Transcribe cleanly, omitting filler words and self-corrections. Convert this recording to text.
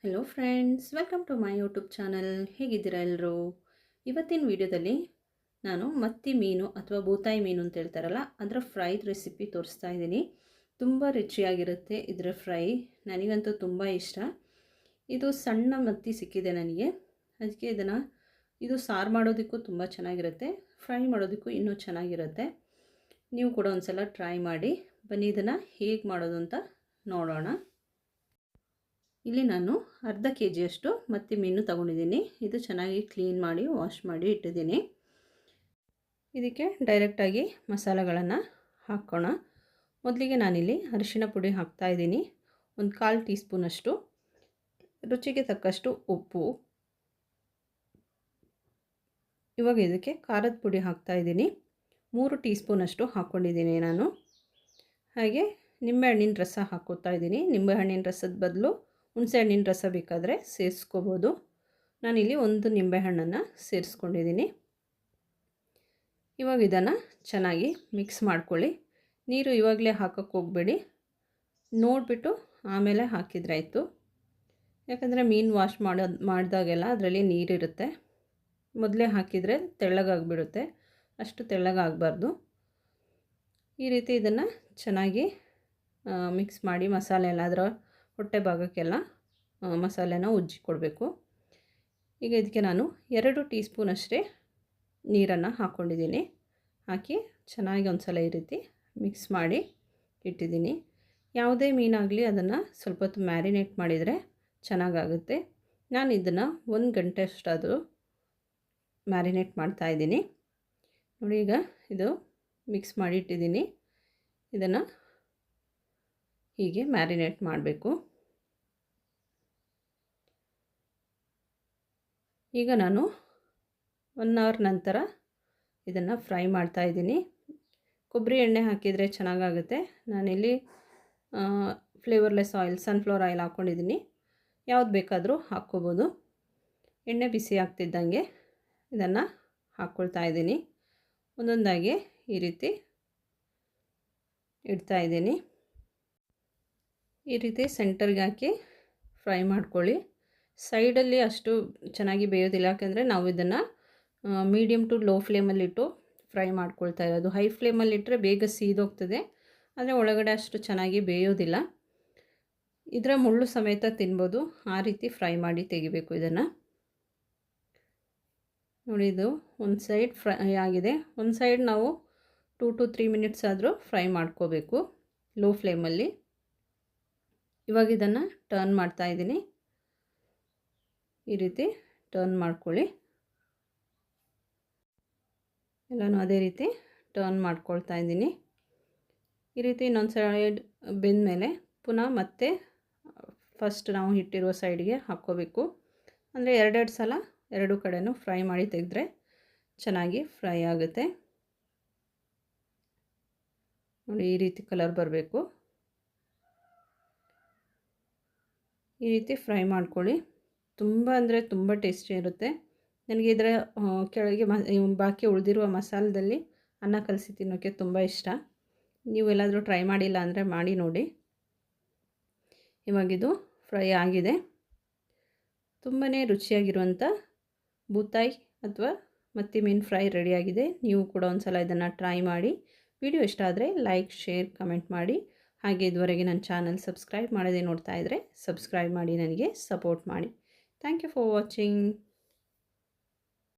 Hello friends, welcome to my YouTube channel. ಹೇಗಿದ್ದೀರಾ ಎಲ್ಲರೂ? ಇವತ್ತಿನ ವಿಡಿಯೋದಲ್ಲಿ ನಾನು ಮತ್ತಿ ಮೀನು ಅಥವಾ ಬೂತಾಯಿ ಮೀನು ಅಂತ ಹೇಳ್ತಾರಲ್ಲ, ಅದರ ಫ್ರೈಡ್ ರೆಸಿಪಿ ತೋರಿಸ್ತಾ ಇದ್ದೀನಿ. ತುಂಬ ರುಚಿಯಾಗಿರುತ್ತೆ ಇದರ ಫ್ರೈ. ನನಗಂತೂ ತುಂಬ ಇಷ್ಟ. ಇದು ಸಣ್ಣ ಮತ್ತಿ ಸಿಕ್ಕಿದೆ ನನಗೆ, ಅದಕ್ಕೆ ಇದು ಸಾರು ಮಾಡೋದಕ್ಕೂ ತುಂಬ ಚೆನ್ನಾಗಿರುತ್ತೆ, ಫ್ರೈ ಮಾಡೋದಕ್ಕೂ ಇನ್ನೂ ಚೆನ್ನಾಗಿರುತ್ತೆ. ನೀವು ಕೂಡ ಒಂದು ಸಲ ಟ್ರೈ ಮಾಡಿ. ಬನ್ನಿ ಇದನ್ನು ಹೇಗೆ ಮಾಡೋದು ಅಂತ ನೋಡೋಣ. ಇಲ್ಲಿ ನಾನು ಅರ್ಧ ಕೆ ಜಿಯಷ್ಟು ಮತ್ತಿ ಮೀನು ತಗೊಂಡಿದ್ದೀನಿ. ಇದು ಚೆನ್ನಾಗಿ ಕ್ಲೀನ್ ಮಾಡಿ ವಾಶ್ ಮಾಡಿ ಇಟ್ಟಿದ್ದೀನಿ. ಇದಕ್ಕೆ ಡೈರೆಕ್ಟಾಗಿ ಮಸಾಲೆಗಳನ್ನು ಹಾಕೋಣ. ಮೊದಲಿಗೆ ನಾನಿಲ್ಲಿ ಅರಿಶಿಣ ಪುಡಿ ಹಾಕ್ತಾಯಿದ್ದೀನಿ, ಒಂದು 1/4 ಟೀ ಸ್ಪೂನಷ್ಟು. ರುಚಿಗೆ ತಕ್ಕಷ್ಟು ಉಪ್ಪು. ಇವಾಗ ಇದಕ್ಕೆ ಖಾರದ ಪುಡಿ ಹಾಕ್ತಾಯಿದ್ದೀನಿ, 3 ಟೀ ಸ್ಪೂನಷ್ಟು ಹಾಕ್ಕೊಂಡಿದ್ದೀನಿ ನಾನು. ಹಾಗೆ ನಿಂಬೆಹಣ್ಣಿನ ರಸ ಹಾಕ್ಕೋತಾ ಇದ್ದೀನಿ. ನಿಂಬೆಹಣ್ಣಿನ ರಸದ ಬದಲು ಹುಣಸೆಹಣ್ಣಿನ ರಸ ಬೇಕಾದರೆ ಸೇರಿಸ್ಕೋಬೋದು. ನಾನಿಲ್ಲಿ ಒಂದು ನಿಂಬೆಹಣ್ಣನ್ನು ಸೇರಿಸ್ಕೊಂಡಿದ್ದೀನಿ. ಇವಾಗ ಇದನ್ನು ಚೆನ್ನಾಗಿ ಮಿಕ್ಸ್ ಮಾಡ್ಕೊಳ್ಳಿ. ನೀರು ಇವಾಗಲೇ ಹಾಕೋಕ್ಕೆ ಹೋಗಬೇಡಿ, ನೋಡಿಬಿಟ್ಟು ಆಮೇಲೆ ಹಾಕಿದರೆ ಆಯಿತು. ಯಾಕಂದರೆ ಮೀನು ವಾಶ್ ಮಾಡಿದಾಗೆಲ್ಲ ಅದರಲ್ಲಿ ನೀರಿರುತ್ತೆ. ಮೊದಲೇ ಹಾಕಿದರೆ ತೆಳ್ಳಗಾಗಿಬಿಡುತ್ತೆ, ಅಷ್ಟು ತೆಳ್ಳಗಾಗಬಾರ್ದು. ಈ ರೀತಿ ಇದನ್ನು ಚೆನ್ನಾಗಿ ಮಿಕ್ಸ್ ಮಾಡಿ ಮಸಾಲೆ ಎಲ್ಲ ಅದರ ಹೊಟ್ಟೆ ಭಾಗಕ್ಕೆಲ್ಲ ಮಸಾಲೆನ ಉಜ್ಜಿ ಕೊಡಬೇಕು. ಈಗ ಇದಕ್ಕೆ ನಾನು 2 ಟೀ ಸ್ಪೂನ್ ಅಷ್ಟೇ ನೀರನ್ನು ಹಾಕ್ಕೊಂಡಿದ್ದೀನಿ. ಹಾಕಿ ಚೆನ್ನಾಗಿ ಒಂದು ಸಲ ಈ ರೀತಿ ಮಿಕ್ಸ್ ಮಾಡಿ ಇಟ್ಟಿದ್ದೀನಿ. ಯಾವುದೇ ಮೀನಾಗಲಿ ಅದನ್ನು ಸ್ವಲ್ಪ ಹೊತ್ತು ಮ್ಯಾರಿನೇಟ್ ಮಾಡಿದರೆ ಚೆನ್ನಾಗಾಗುತ್ತೆ. ನಾನು ಇದನ್ನು 1 ಗಂಟೆ ಅಷ್ಟಾದರೂ ಮ್ಯಾರಿನೇಟ್ ಮಾಡ್ತಾಯಿದ್ದೀನಿ. ನೋಡಿ, ಈಗ ಇದು ಮಿಕ್ಸ್ ಮಾಡಿ ಇಟ್ಟಿದ್ದೀನಿ. ಇದನ್ನು ಹೀಗೆ ಮ್ಯಾರಿನೇಟ್ ಮಾಡಬೇಕು. ಈಗ ನಾನು 1 ಅವರ್ ನಂತರ ಇದನ್ನು ಫ್ರೈ ಮಾಡ್ತಾಯಿದ್ದೀನಿ. ಕೊಬ್ಬರಿ ಎಣ್ಣೆ ಹಾಕಿದರೆ ಚೆನ್ನಾಗಾಗುತ್ತೆ. ನಾನಿಲ್ಲಿ ಫ್ಲೇವರ್ಲೆಸ್ ಆಯಿಲ್, ಸನ್ಫ್ಲವರ್ ಆಯಿಲ್ ಹಾಕ್ಕೊಂಡಿದ್ದೀನಿ. ಯಾವ್ದು ಬೇಕಾದರೂ ಹಾಕ್ಕೋಬೋದು. ಎಣ್ಣೆ ಬಿಸಿ ಆಗ್ತಿದ್ದಂಗೆ ಇದನ್ನು ಹಾಕ್ಕೊಳ್ತಾ ಇದ್ದೀನಿ. ಒಂದೊಂದಾಗಿ ಈ ರೀತಿ ಇಡ್ತಾಯಿದ್ದೀನಿ. ಈ ರೀತಿ ಸೆಂಟರ್ಗೆ ಹಾಕಿ ಫ್ರೈ ಮಾಡ್ಕೊಳ್ಳಿ. ಸೈಡಲ್ಲಿ ಅಷ್ಟು ಚೆನ್ನಾಗಿ ಬೇಯೋದಿಲ್ಲ, ಯಾಕೆಂದರೆ ನಾವು ಇದನ್ನು ಮೀಡಿಯಮ್ ಟು ಲೋ ಫ್ಲೇಮಲ್ಲಿಟ್ಟು ಫ್ರೈ ಮಾಡ್ಕೊಳ್ತಾ ಇರೋದು. ಹೈ ಫ್ಲೇಮಲ್ಲಿಟ್ಟರೆ ಬೇಗ ಸೀದೋಗ್ತದೆ, ಆದರೆ ಒಳಗಡೆ ಅಷ್ಟು ಚೆನ್ನಾಗಿ ಬೇಯೋದಿಲ್ಲ. ಇದರ ಮುಳ್ಳು ಸಮೇತ ತಿನ್ಬೋದು. ಆ ರೀತಿ ಫ್ರೈ ಮಾಡಿ ತೆಗಿಬೇಕು ಇದನ್ನು. ನೋಡಿ, ಇದು ಒಂದು ಸೈಡ್ ಫ್ರೈ ಆಗಿದೆ. ಒಂದು ಸೈಡ್ ನಾವು 2 to 3 ಮಿನಿಟ್ಸ್ ಆದರೂ ಫ್ರೈ ಮಾಡ್ಕೋಬೇಕು ಲೋ ಫ್ಲೇಮಲ್ಲಿ. ಇವಾಗ ಇದನ್ನು ಟರ್ನ್ ಮಾಡ್ತಾಯಿದ್ದೀನಿ. ಈ ರೀತಿ ಟರ್ನ್ ಮಾಡ್ಕೊಳ್ಳಿ. ಎಲ್ಲನೂ ಅದೇ ರೀತಿ ಟರ್ನ್ ಮಾಡ್ಕೊಳ್ತಾ ಇದ್ದೀನಿ. ಈ ರೀತಿ ಇನ್ನೊಂದು ಸೈಡ್ ಬೆಂದಮೇಲೆ ಪುನಃ ಮತ್ತೆ ಫಸ್ಟ್ ನಾವು ಇಟ್ಟಿರುವ ಸೈಡ್ಗೆ ಹಾಕ್ಕೋಬೇಕು. ಅಂದರೆ 2 ಸಲ 2 ಕಡೆನೂ ಫ್ರೈ ಮಾಡಿ ತೆಗೆದ್ರೆ ಚೆನ್ನಾಗಿ ಫ್ರೈ ಆಗುತ್ತೆ. ನೋಡಿ, ಈ ರೀತಿ ಕಲರ್ ಬರಬೇಕು. ಈ ರೀತಿ ಫ್ರೈ ಮಾಡ್ಕೊಳ್ಳಿ. ತುಂಬ ಅಂದರೆ ತುಂಬ ಟೇಸ್ಟಿ ಇರುತ್ತೆ. ನನಗೆ ಇದರ ಕೆಳಗೆ ಬಾಕಿ ಉಳಿದಿರುವ ಮಸಾಲದಲ್ಲಿ ಅನ್ನ ಕಲಸಿ ತಿನ್ನೋಕ್ಕೆ ತುಂಬ ಇಷ್ಟ. ನೀವು ಎಲ್ಲಾದರೂ ಟ್ರೈ ಮಾಡಿಲ್ಲ ಅಂದರೆ ಮಾಡಿ ನೋಡಿ. ಇವಾಗಿದು ಫ್ರೈ ಆಗಿದೆ. ತುಂಬಾ ರುಚಿಯಾಗಿರುವಂಥ ಬೂತಾಯಿ ಅಥವಾ ಮತ್ತಿ ಮೀನು ಫ್ರೈ ರೆಡಿಯಾಗಿದೆ. ನೀವು ಕೂಡ ಒಂದು ಸಲ ಇದನ್ನು ಟ್ರೈ ಮಾಡಿ. ವಿಡಿಯೋ ಇಷ್ಟ ಆದರೆ ಲೈಕ್, ಶೇರ್, ಕಮೆಂಟ್ ಮಾಡಿ. ಹಾಗೆ ಇದುವರೆಗೆ ನನ್ನ ಚಾನಲ್ ಸಬ್ಸ್ಕ್ರೈಬ್ ಮಾಡದೆ ನೋಡ್ತಾ ಇದ್ದರೆ ಸಬ್ಸ್ಕ್ರೈಬ್ ಮಾಡಿ, ನನಗೆ ಸಪೋರ್ಟ್ ಮಾಡಿ. Thank you for watching.